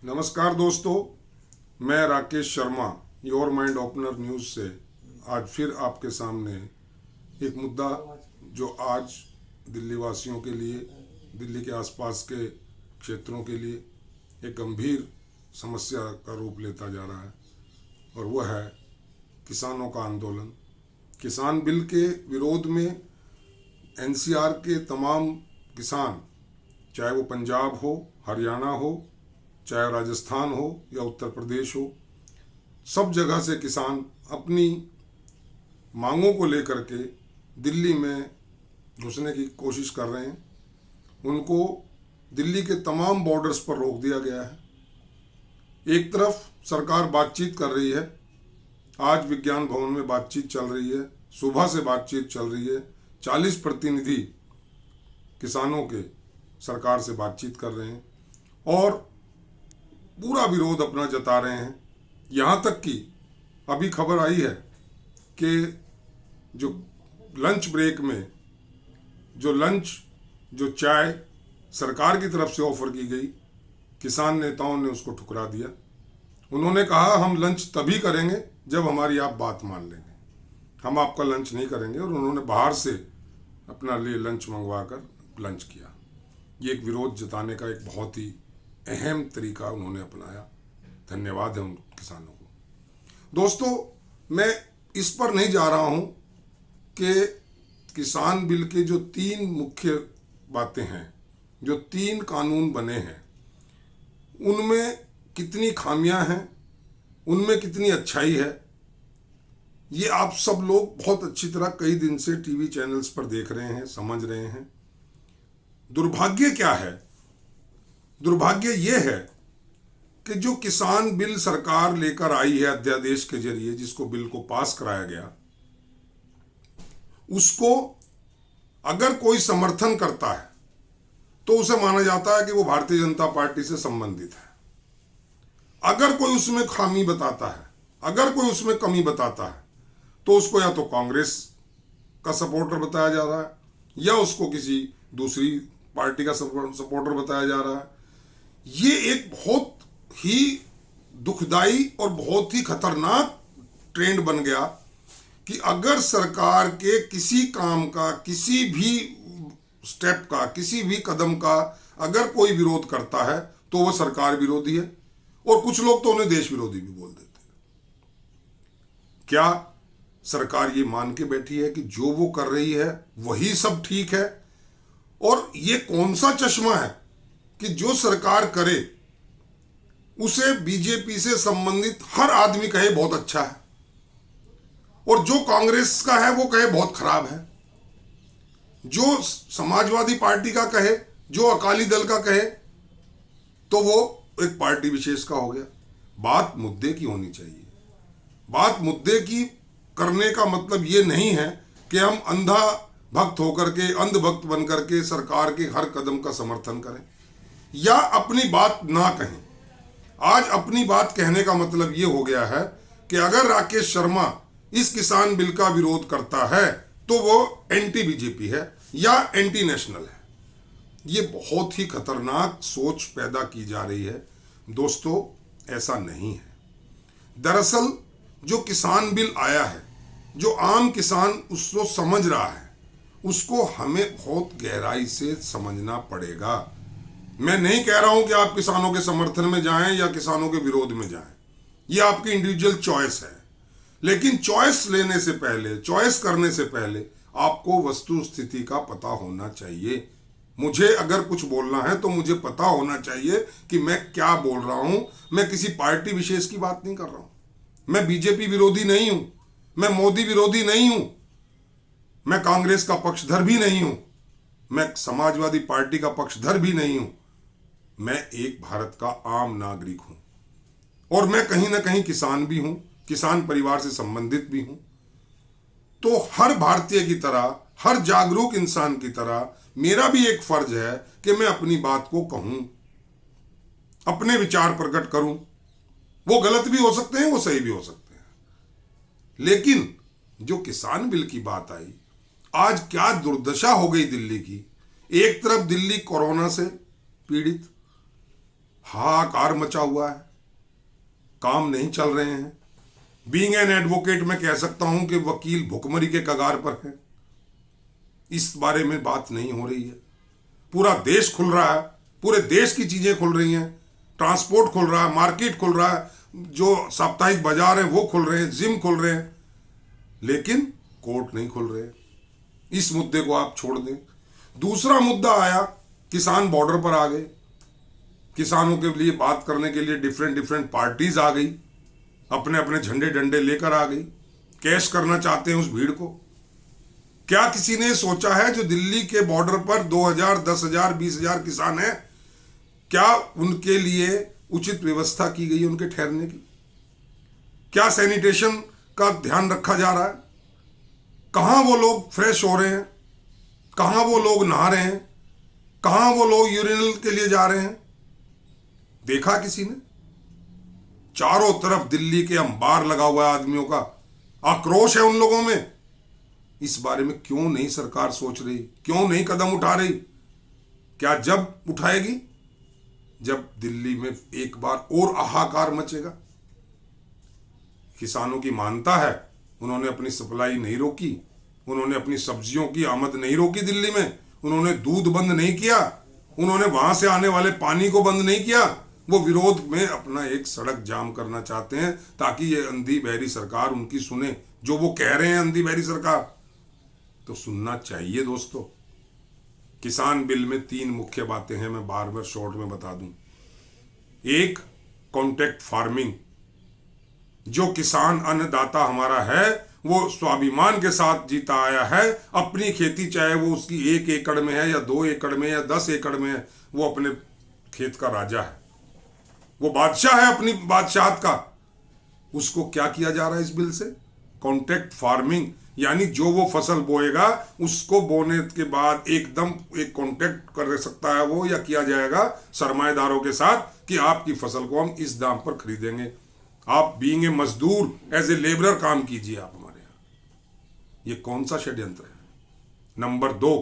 नमस्कार दोस्तों, मैं Rakesh Sharma your mind opener news से आज फिर आपके सामने एक मुद्दा जो आज दिल्ली वासियों के लिए, दिल्ली के आसपास के क्षेत्रों के लिए एक गंभीर समस्या का रूप लेता जा रहा है और वह है किसानों का आंदोलन। किसान बिल के विरोध में एनसीआर के तमाम किसान, चाहे वो पंजाब हो, हरियाणा हो, चाहे राजस्थान हो या उत्तर प्रदेश हो, सब जगह से किसान अपनी मांगों को लेकर के दिल्ली में घुसने की कोशिश कर रहे हैं। उनको दिल्ली के तमाम बॉर्डर्स पर रोक दिया गया है। एक तरफ सरकार बातचीत कर रही है, आज विज्ञान भवन में बातचीत चल रही है, सुबह से बातचीत चल रही है। 40 प्रतिनिधि किसानों के सरकार से बातचीत कर रहे हैं और पूरा विरोध अपना जता रहे हैं। यहाँ तक कि अभी खबर आई है कि जो लंच ब्रेक में जो चाय सरकार की तरफ से ऑफर की गई, किसान नेताओं ने उसको ठुकरा दिया। उन्होंने कहा हम लंच तभी करेंगे जब हमारी आप बात मान लेंगे, हम आपका लंच नहीं करेंगे। और उन्होंने बाहर से अपना लिए लंच मंगवा कर लंच किया। ये एक विरोध जताने का एक बहुत ही अहम तरीका उन्होंने अपनाया। धन्यवाद है उन किसानों को। दोस्तों, मैं इस पर नहीं जा रहा हूं कि किसान बिल के जो 3 मुख्य बातें हैं, जो 3 कानून बने हैं, उनमें कितनी खामियां हैं, उनमें कितनी अच्छाई है, ये आप सब लोग बहुत अच्छी तरह कई दिन से टीवी चैनल्स पर देख रहे हैं, समझ रहे हैं। दुर्भाग्य क्या है? दुर्भाग्य ये है कि जो किसान बिल सरकार लेकर आई है अध्यादेश के जरिए, जिसको बिल को पास कराया गया, उसको अगर कोई समर्थन करता है तो उसे माना जाता है कि वो भारतीय जनता पार्टी से संबंधित है। अगर कोई उसमें खामी बताता है, अगर कोई उसमें कमी बताता है, तो उसको या तो कांग्रेस का सपोर्टर बताया जा रहा है या उसको किसी दूसरी पार्टी का सपोर्टर बताया जा रहा है। ये एक बहुत ही दुखदाई और बहुत ही खतरनाक ट्रेंड बन गया कि अगर सरकार के किसी काम का, किसी भी स्टेप का, किसी भी कदम का अगर कोई विरोध करता है तो वह सरकार विरोधी है। और कुछ लोग तो उन्हें देश विरोधी भी बोल देते हैं। क्या सरकार ये मान के बैठी है कि जो वो कर रही है वही सब ठीक है? और ये कौन सा चश्मा है कि जो सरकार करे उसे बीजेपी से संबंधित हर आदमी कहे बहुत अच्छा है, और जो कांग्रेस का है वो कहे बहुत खराब है, जो समाजवादी पार्टी का कहे, जो अकाली दल का कहे, तो वो एक पार्टी विशेष का हो गया। बात मुद्दे की होनी चाहिए। बात मुद्दे की करने का मतलब ये नहीं है कि हम अंधा भक्त होकर के, अंधभक्त बन करके सरकार के हर कदम का समर्थन करें या अपनी बात ना कहें। आज अपनी बात कहने का मतलब ये हो गया है कि अगर राकेश शर्मा इस किसान बिल का विरोध करता है तो वो एंटी बीजेपी है या एंटी नेशनल है। ये बहुत ही खतरनाक सोच पैदा की जा रही है। दोस्तों, ऐसा नहीं है। दरअसल जो किसान बिल आया है, जो आम किसान उसको समझ रहा है, उसको हमें बहुत गहराई से समझना पड़ेगा। मैं नहीं कह रहा हूं कि आप किसानों के समर्थन में जाएं या किसानों के विरोध में जाएं, ये आपकी इंडिविजुअल चॉइस है। लेकिन चॉइस लेने से पहले, चॉइस करने से पहले आपको वस्तु स्थिति का पता होना चाहिए। मुझे अगर कुछ बोलना है तो मुझे पता होना चाहिए कि मैं क्या बोल रहा हूं। मैं किसी पार्टी विशेष की बात नहीं कर रहा हूं। मैं बीजेपी विरोधी नहीं हूं, मैं मोदी विरोधी नहीं हूं, मैं कांग्रेस का पक्षधर भी नहीं हूं, मैं समाजवादी पार्टी का पक्षधर भी नहीं हूं। मैं एक भारत का आम नागरिक हूं और मैं कहीं ना कहीं किसान भी हूं, किसान परिवार से संबंधित भी हूं। तो हर भारतीय की तरह, हर जागरूक इंसान की तरह मेरा भी एक फर्ज है कि मैं अपनी बात को कहूं, अपने विचार प्रकट करूं। वो गलत भी हो सकते हैं, वो सही भी हो सकते हैं। लेकिन जो किसान बिल की बात आई, आज क्या दुर्दशा हो गई दिल्ली की। एक तरफ दिल्ली कोरोना से पीड़ित, हाहाकार मचा हुआ है, काम नहीं चल रहे हैं। बीइंग एन एडवोकेट मैं कह सकता हूं कि वकील भुखमरी के कगार पर है। इस बारे में बात नहीं हो रही है। पूरा देश खुल रहा है, पूरे देश की चीजें खुल रही हैं, ट्रांसपोर्ट खुल रहा है, मार्केट खुल रहा है, जो साप्ताहिक बाजार हैं वो खुल रहे हैं, जिम खुल रहे हैं, लेकिन कोर्ट नहीं खुल रहे। इस मुद्दे को आप छोड़ दें। दूसरा मुद्दा आया, किसान बॉर्डर पर आ गए। किसानों के लिए बात करने के लिए डिफरेंट पार्टीज आ गई, अपने अपने झंडे डंडे लेकर आ गई, कैश करना चाहते हैं उस भीड़ को। क्या किसी ने सोचा है जो दिल्ली के बॉर्डर पर 2000, 10,000, 20,000 किसान हैं, क्या उनके लिए उचित व्यवस्था की गई है उनके ठहरने की? क्या सैनिटेशन का ध्यान रखा जा रहा है? कहां वो लोग फ्रेश हो रहे हैं? कहां वो लोग नहा रहे हैं? कहां वो लोग यूरिनल के लिए जा रहे हैं? देखा किसी ने? चारों तरफ दिल्ली के अंबार लगा हुआ है आदमियों का, आक्रोश है उन लोगों में। इस बारे में क्यों नहीं सरकार सोच रही? क्यों नहीं कदम उठा रही? क्या जब उठाएगी जब दिल्ली में एक बार और हाहाकार मचेगा? किसानों की मानता है, उन्होंने अपनी सप्लाई नहीं रोकी, उन्होंने अपनी सब्जियों की आमद नहीं रोकी दिल्ली में, उन्होंने दूध बंद नहीं किया, उन्होंने वहां से आने वाले पानी को बंद नहीं किया। वो विरोध में अपना एक सड़क जाम करना चाहते हैं ताकि ये अंधी बहरी सरकार उनकी सुने। जो वो कह रहे हैं अंधी बहरी सरकार, तो सुनना चाहिए दोस्तों। किसान बिल में 3 मुख्य बातें हैं, मैं बार बार शॉर्ट में बता दूं। एक, कॉन्ट्रैक्ट फार्मिंग। जो किसान अन्नदाता हमारा है वो स्वाभिमान के साथ जीता आया है। अपनी खेती चाहे वो उसकी 1 एकड़ में है या 2 एकड़ में या 10 एकड़ में है, वो अपने खेत का राजा है, वो बादशाह है अपनी बादशाहत का। उसको क्या किया जा रहा है इस बिल से? कॉन्ट्रैक्ट फार्मिंग, यानी जो वो फसल बोएगा उसको बोने के बाद एकदम एक कॉन्ट्रैक्ट कर सकता है वो, या किया जाएगा सरमाएदारों के साथ कि आपकी फसल को हम इस दाम पर खरीदेंगे, आप बीइंग ए मजदूर, एज ए लेबरर काम कीजिए आप हमारे यहाँ। ये कौन सा षड्यंत्र है? नंबर 2,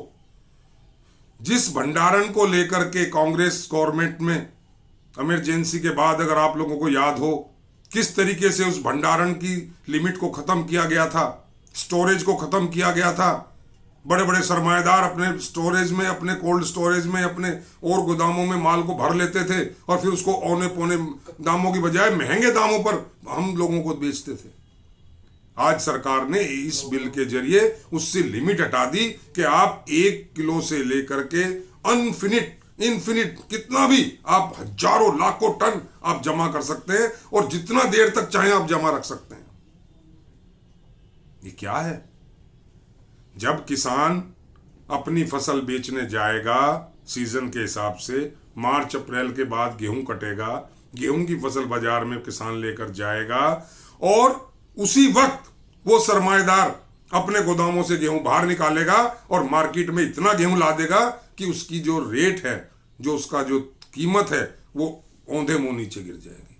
जिस भंडारण को लेकर के कांग्रेस गवर्नमेंट में इमरजेंसी के बाद, अगर आप लोगों को याद हो, किस तरीके से उस भंडारण की लिमिट को खत्म किया गया था, स्टोरेज को खत्म किया गया था। बड़े बड़े सरमाएदार अपने स्टोरेज में, अपने कोल्ड स्टोरेज में, अपने और गोदामों में माल को भर लेते थे और फिर उसको औने पौने दामों की बजाय महंगे दामों पर हम लोगों को बेचते थे। आज सरकार ने इस बिल के जरिए उससे लिमिट हटा दी कि आप 1 किलो से लेकर के इनफिनिट कितना भी आप हजारों लाखों टन आप जमा कर सकते हैं और जितना देर तक चाहे आप जमा रख सकते हैं। ये क्या है? जब किसान अपनी फसल बेचने जाएगा सीजन के हिसाब से, मार्च अप्रैल के बाद गेहूं कटेगा, गेहूं की फसल बाजार में किसान लेकर जाएगा और उसी वक्त वो सरमाएदार अपने गोदामों से गेहूं बाहर निकालेगा और मार्केट में इतना गेहूं ला देगा कि उसकी जो रेट है, जो उसका जो कीमत है, वो औंधे मुंह नीचे गिर जाएगी।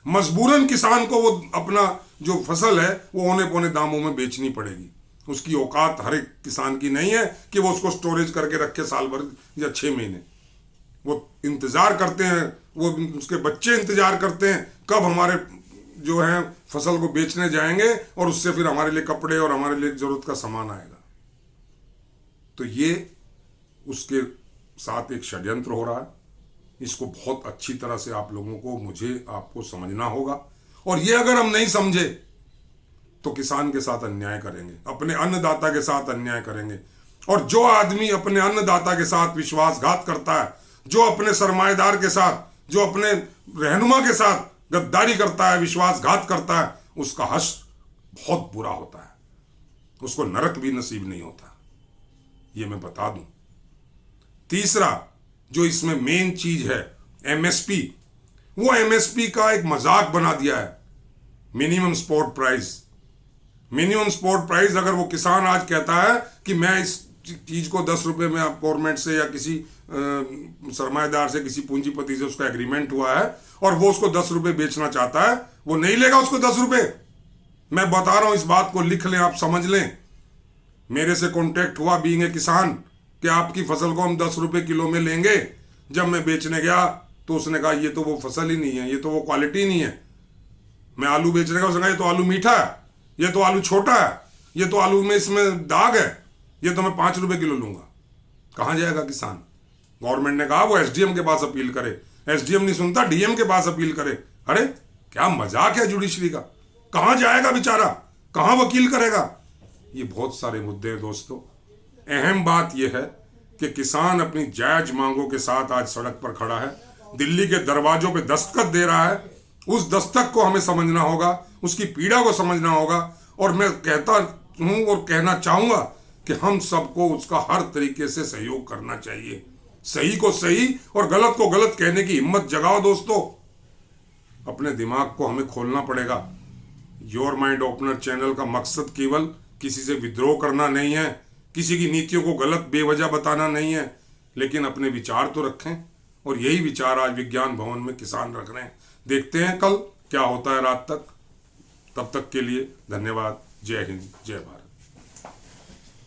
मजबूरन किसान को वो अपना जो फसल है वो औने पौने दामों में बेचनी पड़ेगी। उसकी औकात हर एक किसान की नहीं है कि वो उसको स्टोरेज करके रखे साल भर या 6 महीने। वो इंतजार करते हैं, वो उसके बच्चे इंतजार करते हैं कब हमारे जो है फसल को बेचने जाएंगे और उससे फिर हमारे लिए कपड़े और हमारे लिए जरूरत का सामान आएगा। तो ये उसके साथ एक षड्यंत्र हो रहा है। इसको बहुत अच्छी तरह से आप लोगों को, मुझे, आपको समझना होगा। और ये अगर हम नहीं समझे तो किसान के साथ अन्याय करेंगे, अपने अन्नदाता के साथ अन्याय करेंगे। और जो आदमी अपने अन्नदाता के साथ विश्वासघात करता है, जो अपने सरमाएदार के साथ, जो अपने रहनुमा के साथ गद्दारी करता है, विश्वासघात करता है, उसका हश्र बहुत बुरा होता है, उसको नरक भी नसीब नहीं होता। ये मैं बता दूं। तीसरा जो इसमें मेन चीज है, एमएसपी, वो एमएसपी का एक मजाक बना दिया है। Minimum support price, minimum support price, अगर वो किसान आज कहता है कि मैं इस चीज को 10 रुपए में आप गवर्नमेंट से या किसी सरमाएदार से, किसी पूंजीपति से उसका एग्रीमेंट हुआ है और वो उसको 10 रुपए बेचना चाहता है, वो नहीं लेगा उसको 10 रुपए। मैं बता रहा हूं, इस बात को लिख लें, आप समझ लें। मेरे से कॉन्टेक्ट हुआ बीइंग ए किसान कि आपकी फसल को हम 10 रुपए किलो में लेंगे। जब मैं बेचने गया तो उसने कहा ये तो वो फसल ही नहीं है, ये तो वो क्वालिटी नहीं है। मैं आलू बेचने का, उसने कहा ये तो आलू मीठा है, ये तो आलू छोटा है, ये तो आलू में इसमें दाग है, ये तो मैं 5 रुपए किलो लूंगा। कहां जाएगा किसान? गवर्नमेंट ने कहा वो एसडीएम के पास अपील करे, एसडीएम नहीं सुनता, डीएम के पास अपील करे। अरे क्या मजाक है जुडिशरी का? कहां जाएगा बेचारा, कहां वकील करेगा? ये बहुत सारे मुद्दे हैं दोस्तों। अहम बात यह है कि किसान अपनी जायज मांगों के साथ आज सड़क पर खड़ा है, दिल्ली के दरवाजों पे दस्तखत दे रहा है। उस दस्तक को हमें समझना होगा, उसकी पीड़ा को समझना होगा। और मैं कहता हूं और कहना चाहूंगा कि हम सबको उसका हर तरीके से सहयोग करना चाहिए। सही को सही और गलत को गलत कहने की हिम्मत जगाओ दोस्तों। अपने दिमाग को हमें खोलना पड़ेगा। योर माइंड ओपनर चैनल का मकसद केवल किसी से विद्रोह करना नहीं है, किसी की नीतियों को गलत बेवजह बताना नहीं है, लेकिन अपने विचार तो रखें। और यही विचार आज विज्ञान भवन में किसान रख रहे हैं। देखते हैं कल क्या होता है रात तक। तब तक के लिए धन्यवाद। जय हिंद, जय भारत।